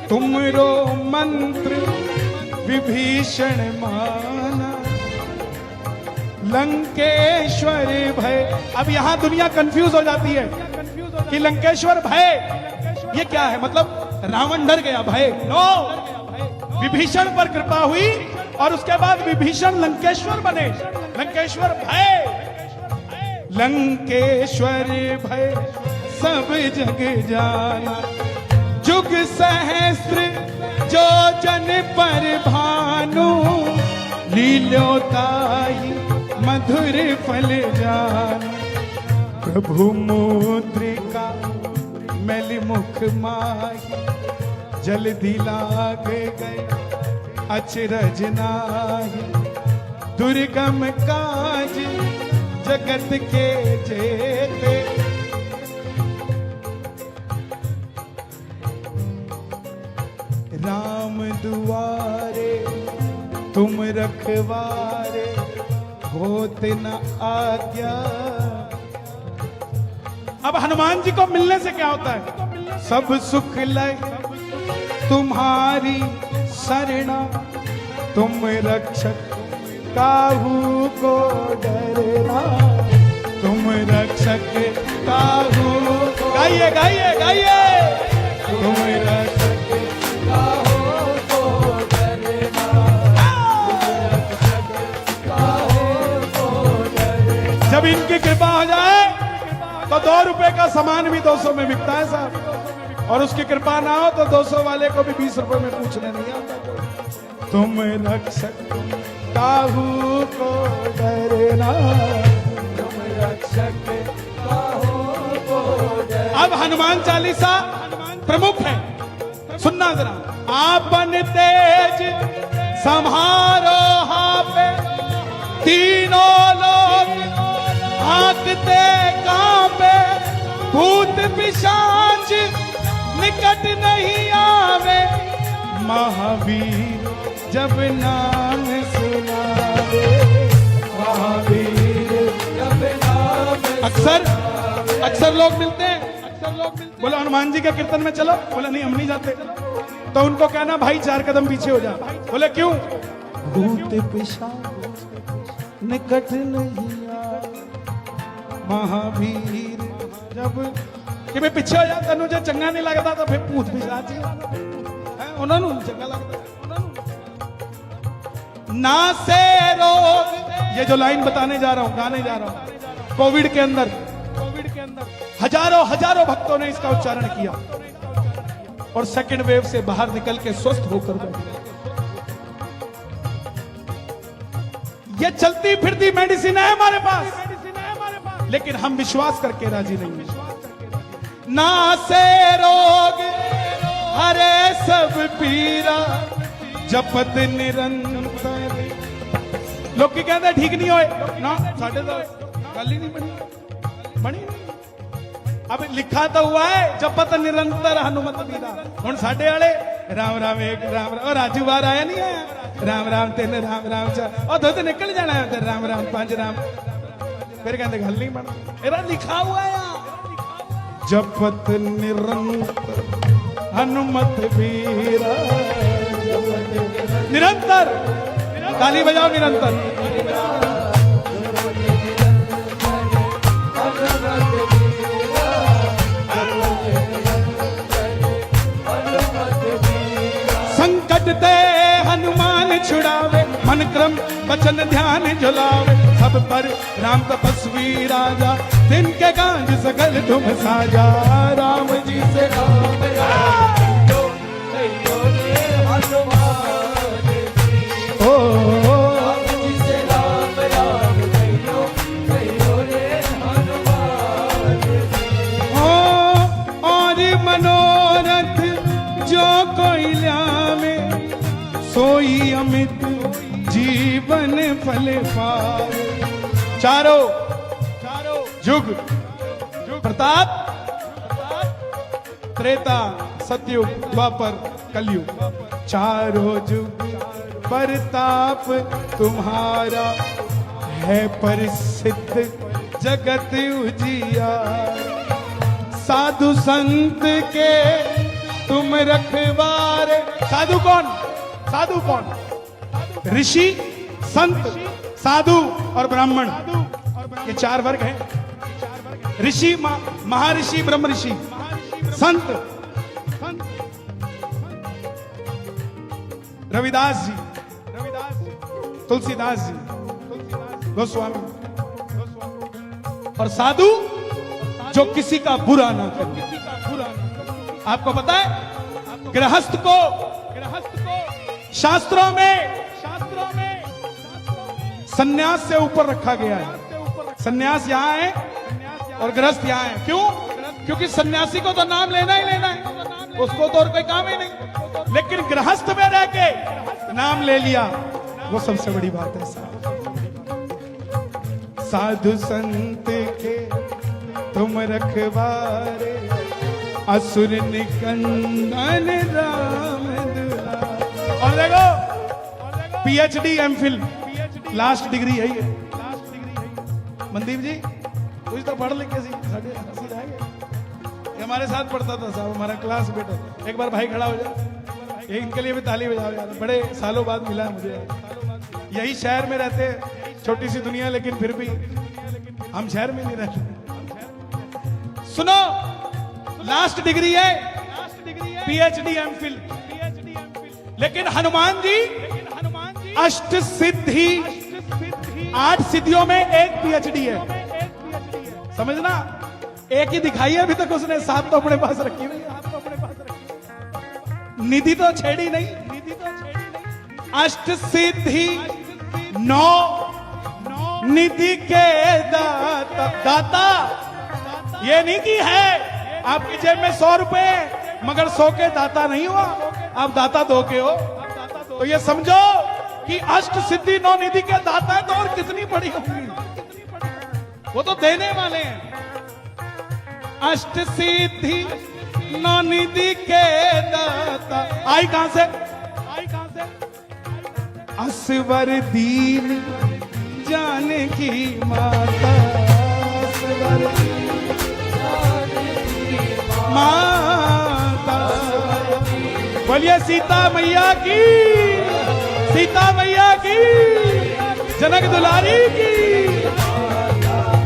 तुमरो मंत्र विभीषण माना, लंकेश्वर भय। अब यहां दुनिया कंफ्यूज हो जाती है कि लंकेश्वर भय ये क्या है, मतलब रावण डर गया भय। नो, विभीषण पर कृपा हुई और उसके बाद विभीषण लंकेश्वर बने। लंकेश्वर भय, लंकेश्वर भय सब जग जाना, जुग सहस्त्र जो जन पर भानु, लील्योताहि मधुर फल जान। प्रभु मुद्रिका मैल मुख माही, जल्दी लाग गए अचरज नाही। दुर्गम काज जगत के जेते, राम दुआरे तुम रखवारे, होत न आज्ञा। अब हनुमान जी को मिलने से क्या होता है? सब सुख लय तुम्हारी शरणा, तुम रक्षक काहू को डरना, तुम रक्षक काहू को। गाइए गाइए गाइए। तुम रक्षक काहू को डरना, जब इनकी कृपा हो जाए तो 2 रुपए का सामान भी 200 में बिकता है साहब, और उसकी कृपा ना हो तो 200 वाले को भी 20 रुपए में पूछने नहीं आता। तुम रक्षक काहू को डरना, तुम रक्षक काहू को डरना। अब हनुमान चालीसा प्रमुख है, सुनना जरा। आपन तेज संहारो हापे, तीनों लोग भागते कांपे, भूत पिशाच निकट नहीं आवे, महावीर जब नाम सुनावे, महावीर जब नाम। अक्सर लोग मिलते हैं, बोले हनुमान जी के कीर्तन में चलो, बोले नहीं हम नहीं जाते। तो उनको कहना भाई 4 कदम पीछे हो जा। बोले क्यों? भूत पिशाच निकट नहीं आवे, महावीर जब। कि मैं पीछे हो जाता, मुझे चंगा नहीं लगता तो फिर भूत पिशाच उन्होंने चंगा लगता। ना से रोग, ये जो लाइन बताने जा रहा हूं, गाने जा रहा हूं, कोविड के अंदर हजारों भक्तों ने इसका उच्चारण किया और सेकंड वेव से बाहर निकल के स्वस्थ होकर गए। ये चलती फिरती मेडिसिन है हमारे पास, लेकिन हम विश्वास करके राजी नहीं है। ना से रोग हरे सब पीरा, जपत निरंतर। लोग की कहते ठीक नहीं होए ना, साढ़े तो गल ही नहीं बनी। अब लिखा तो हुआ है जपत निरंतर हनुमत वीरा। हुण साडे वाले राम राम एक राम राम, और राजू बार आया नहीं आया, राम राम 3 राम राम 4, और दुध निकल जाना है राम राम 5 राम। फिर कहते गल नहीं बन, एरा लिखा हुआ है जपत निरंतर हनुमत वीरा, निरंतर। ताली बजाओ निरंतर। संकट ते हनुमान छुड़ावे, मन क्रम वचन ध्यान झुलावे, सब पर राम तपस्वी राजा, तिनके काज सकल तुम साजा। राम जी से मनोरथ जो कोई ल्यावे, सोई अमित जीवन फल पावे। चारों युग प्रताप, त्रेता सतयुग द्वापर कलयुग, चारों युग प्रताप तुम्हारा, है प्रसिद्ध जगत उजियारा। साधु संत के तुम रखवारे, साधु कौन? साधु कौन? ऋषि, संत, साधु और ब्राह्मण, ये चार वर्ग हैं। ऋषि, महर्षि, ब्रह्म ऋषि, संत रविदास जी, तुलसीदास जी, गोस्वामी, और साधु जो किसी का बुरा ना करे। आपको पता है गृहस्थ को शास्त्रों में सन्यास से ऊपर रखा गया है। सन्यास यहां है और गृहस्थ यहां है। क्यों? क्योंकि सन्यासी को तो नाम लेना ही लेना है, उसको तो और कोई काम ही नहीं। लेकिन गृहस्थ में रह के नाम ले लिया, वो सबसे बड़ी बात है। साधु संत के तुम रखवारे, असुर निकंदन राम दुलारे। और देखो पीएचडी, एमफिल, लास्ट डिग्री है ये। मनदीप जी कुछ तो पढ़ लिख के सीधा है। ये हमारे साथ पढ़ता था साहब, हमारा क्लास बेटा। एक बार भाई खड़ा हो जाए, इनके लिए भी ताली बजाओ यार, बड़े सालों बाद मिला है मुझे। यही शहर में रहते हैं, छोटी सी दुनिया, लेकिन फिर भी हम शहर में नहीं रहते। सुनो, लास्ट डिग्री है पीएचडी, एमफिल। लेकिन हनुमान जी अष्ट सिद्धि, 8 सिद्धियों में एक पीएचडी है। समझना, एक ही दिखाई है अभी तक उसने, 7 तो अपने पास रखी हुई है। निधि तो छेड़ी नहीं। अष्ट सिद्धि 9 निधि के दाता। ये नहीं कि है आपकी जेब में 100 रुपए मगर 100 के दाता नहीं हुआ, आप दाता 2 के हो। तो ये समझो कि अष्ट सिद्धि 9 निधि के दाता है, तो और कितनी बड़ी होंगी, वो तो देने वाले हैं। अष्ट सिद्धि 9 निधि के दाता आई कहां से? असवर दीन जानकी माता, असवर माता। बोलिए सीता मैया की, सीता मैया की, जनक दुलारी की।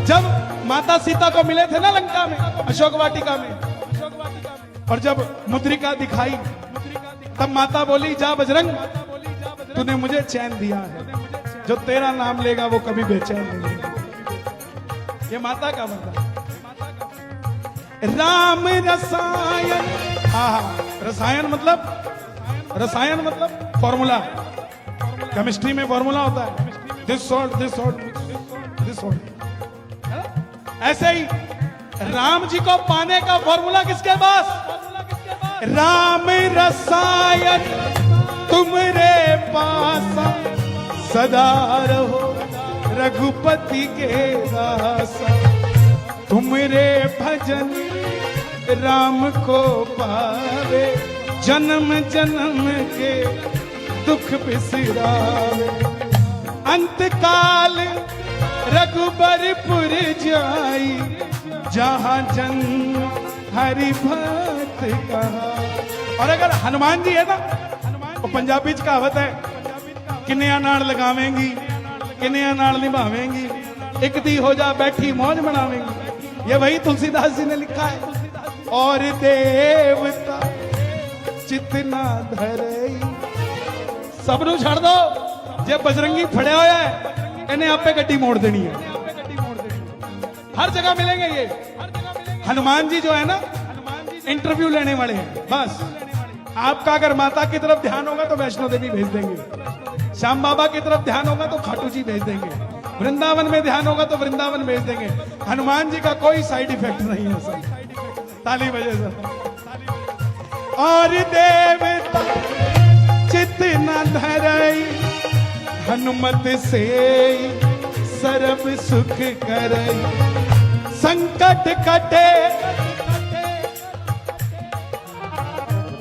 जब माता सीता को मिले थे ना लंका में, अशोक वाटिका में, और जब मुद्रिका दिखाई, तब माता बोली, जा बजरंग, तूने मुझे चैन दिया है, जो तेरा नाम लेगा वो कभी बेचैन नहीं होगा। ये माता का बंदा। राम रसायन, रसायन मतलब फॉर्मूला। केमिस्ट्री में फॉर्मूला होता है, this salt, this salt, this salt. ऐसे ही राम जी को पाने का फॉर्मूला किसके पास? राम रसायन तुमरे पास सदा रहो, रघुपति के दासा। तुमरे भजन राम को पावे, जन्म जन्म के दुख बिसरावे। अंत काल रघुबरपुर जाई, जहां जन्म हरि भक्त कहा। और अगर हनुमान जी है ना, तो पंजाबी च कहावत है, किन्निया नाल लगावेंगी, किन्निया नाल निभावेंगी, एक दी हो जा बैठी मौज मनावेंगी। ये वही तुलसीदास जी ने लिखा है। और देवता चितना धरई, सबनू छड़ दो, जे बजरंगी फड़िया होया है, इन्हें आपे गड्डी मोड़ देनी है। हर जगह मिलेंगे ये। हनुमान जी जो है ना, इंटरव्यू लेने वाले हैं। बस आपका अगर माता की तरफ ध्यान होगा तो वैष्णो देवी भेज देंगे, श्याम बाबा की तरफ ध्यान होगा तो खाटू जी भेज देंगे, वृंदावन में ध्यान होगा तो वृंदावन भेज देंगे। हनुमान जी का कोई साइड इफेक्ट नहीं है सर। ताली बजे सर। और देवता चित न धरई, हनुमत से सर्व सुख करई। संकट कटे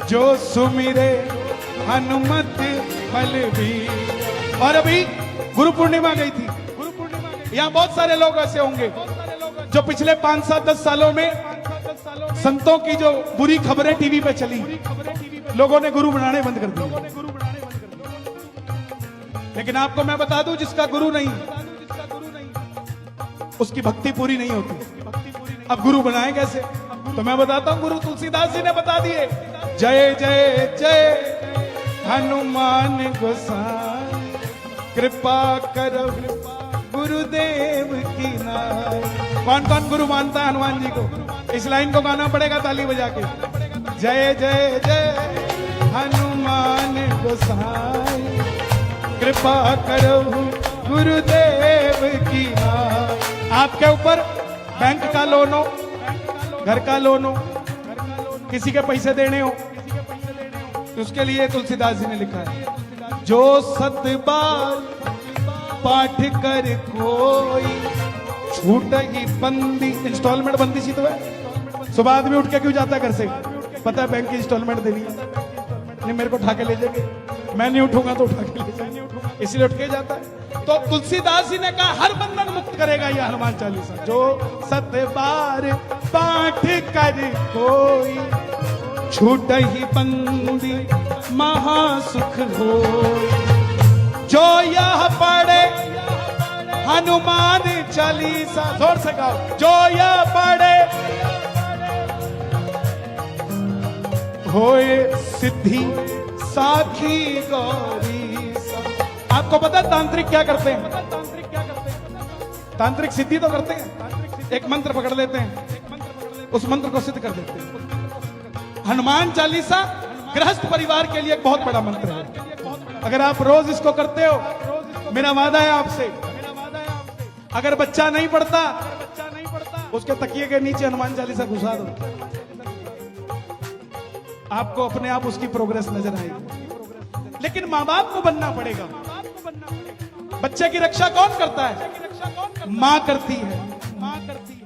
जो सुमिरे, हनुमत फल भी। और अभी गुरु पूर्णिमा गई थी, यहाँ बहुत सारे लोग ऐसे होंगे जो पिछले 5-7-10 सालों में संतों की जो बुरी खबरें टीवी पे चली, लोगों ने गुरु बनाने बंद कर दिए। लेकिन आपको मैं बता दूं, जिसका गुरु नहीं उसकी भक्ति पूरी नहीं होती। अब गुरु बनाए कैसे? तो मैं बताता हूं, गुरु तुलसीदास जी ने बता दिए। जय जय जय हनुमान गोसाई, कृपा करो गुरुदेव की नाई। कौन कौन गुरु मानता है हनुमान जी को? इस लाइन को गाना पड़ेगा ताली बजा के। जय जय जय हनुमान गोसाई, कृपा करो गुरुदेव की नाई। आपके ऊपर बैंक का लोन हो, घर का लोन हो, किसी के पैसे देने हो, तो उसके लिए तुलसीदास जी ने लिखा है, जो 7 बार पाठ कर कोई छूट ही बंदी। इंस्टॉलमेंट बंदी सी तो है। सुबह आदमी उठ के क्यों जाता है घर से? पता है बैंक की इंस्टॉलमेंट देनी है, नहीं मेरे को उठा के ले जाएंगे, मैं नहीं उठूंगा तो उठा के ले जाएंगे, इसलिए उठ के जाता है। तो तुलसीदास जी ने कहा हर बंधन मुक्त करेगा यह हनुमान चालीसा। जो 7 बार पाठ कर कोई छूट ही बंदी महासुख हो। जो यह पढ़े हनुमान चालीसा, जोर से गाओ, जो यह पढ़े होए सिद्धि साखी गौरी। आपको पता तांत्रिक क्या करते हैं? तांत्रिक सिद्धि तो करते हैं, एक मंत्र पकड़ लेते हैं, उस मंत्र को सिद्ध कर देते हैं। हनुमान चालीसा गृहस्थ परिवार के लिए एक बहुत बड़ा मंत्र है। अगर आप रोज इसको करते हो, मेरा वादा है आपसे, अगर बच्चा नहीं पढ़ता उसके तकिए के नीचे हनुमान चालीसा घुसा दो, आपको अपने आप उसकी प्रोग्रेस नजर आएगी। लेकिन माँ बाप को बनना पड़ेगा। बच्चे की रक्षा कौन करता है? माँ करती है।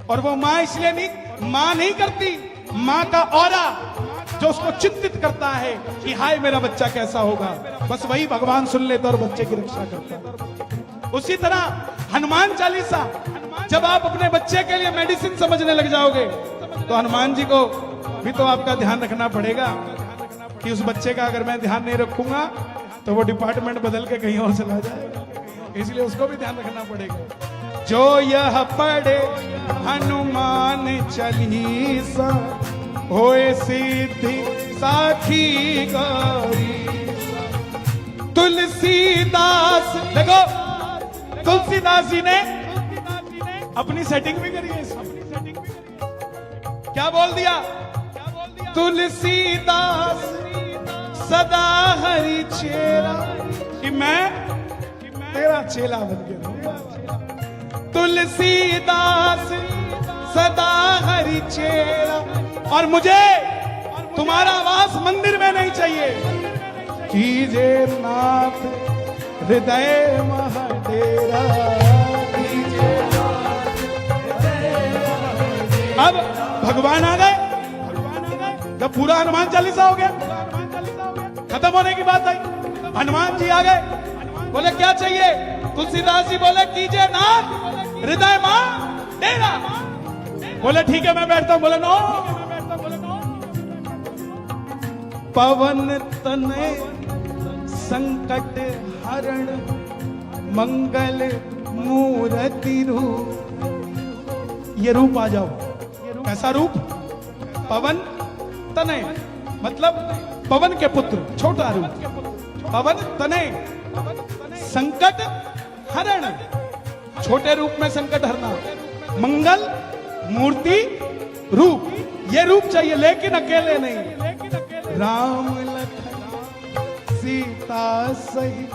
और वो माँ इसलिए नहीं, माँ नहीं करती, माँ का औरा जो उसको चिंतित करता है कि हाय मेरा बच्चा कैसा होगा, बस वही भगवान सुन लेता और बच्चे की रक्षा करता है। उसी तरह हनुमान चालीसा जब आप अपने बच्चे के लिए मेडिसिन समझने लग जाओगे, तो हनुमान जी को भी तो आपका ध्यान रखना पड़ेगा कि उस बच्चे का अगर मैं ध्यान नहीं रखूंगा तो वो डिपार्टमेंट बदल के कहीं और चला जाएगा, इसलिए उसको भी ध्यान रखना पड़ेगा। जो यह पढ़े हनुमान चालीसा, होए सिद्धि साखी गौरी। तुलसीदास, देखो तुलसीदास जी ने अपनी सेटिंग भी करी है इसमें। क्या बोल दिया? तुलसीदास सदा हरि चेला, कि मैं तेरा चेला बन गया। तुलसीदास सदा हरि चेला, और मुझे तुम्हारा वास मंदिर में नहीं चाहिए। कीजे नाथ हृदय महाडेरा। अब भगवान आ गए, जब पूरा हनुमान चालीसा हो गया, खत्म होने की बात आई, हनुमान जी आ गए, बोले क्या चाहिए? तुलसीदास जी बोले कीजिए नाथ हृदय मां डेरा। बोले ठीक है मैं बैठता हूं। बोले नो। पवन तनय संकट हरण, मंगल मूर्ति रूप। ये रूप आ जाओ। कैसा रूप? पवन तनय मतलब पवन के पुत्र, छोटा रूप। पवन तनय संकट हरण, छोटे रूप में संकट हरना। मंगल मूर्ति रूप, ये रूप चाहिए, लेकिन अकेले नहीं। राम लखन सीता सहित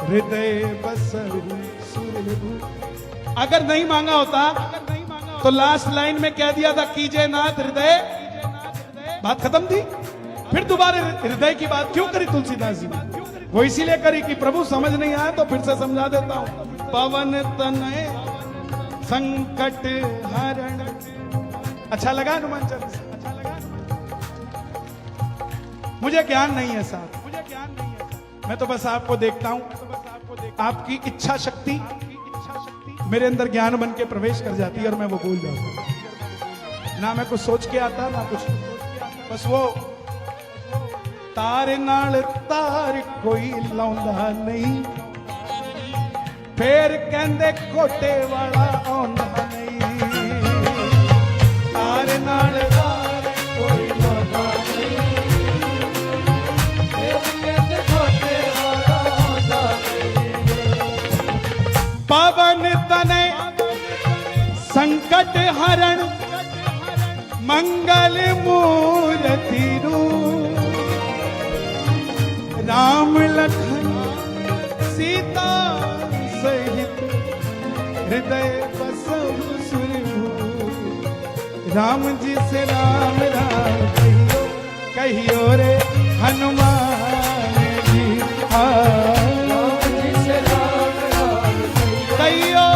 हृदय बसहु सुरभूप। अगर नहीं मांगा होता तो लास्ट लाइन में कह दिया था कीजिए नाथ हृदय, बात खत्म थी। फिर दोबारा हृदय की बात क्यों करी तुलसीदास जी? वो इसीलिए करी कि प्रभु समझ नहीं आया तो फिर से समझा देता हूं। पवन तनय संकट हरण। अच्छा लगा हनुमान चालीसा? मुझे ज्ञान नहीं है साहब, मैं तो बस आपको देखता हूं। आपकी इच्छा शक्ति मेरे अंदर ज्ञान बन के प्रवेश कर जाती है और मैं वो भूल जाता हूं। ना मैं कुछ सोच के आता ना कुछ, बस वो तार नाल तार कोई लाउंदा नहीं, फिर कहंदे खोटे वाला आउंदा नहीं। तार नाल तार कोई लाउंदा नहीं, फिर कहंदे खोटे वाला आउंदा नहीं। पावन तने संकट हरण मंगल मूर्ति रूप, राम लखन सीता सहित हृदय बसहु सुरभूप। राम जी से राम राम कहियो, कहियो रे हनुमान जी। राम जी से राम राम कहियो,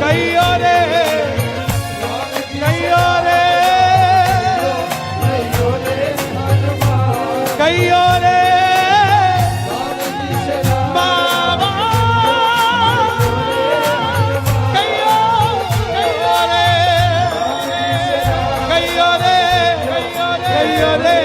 कहियो रे, कहियो रे, कहियो रे बाबा, कहियो, कहियो रे, कहियो रे, कहियो रे, कहियो रे।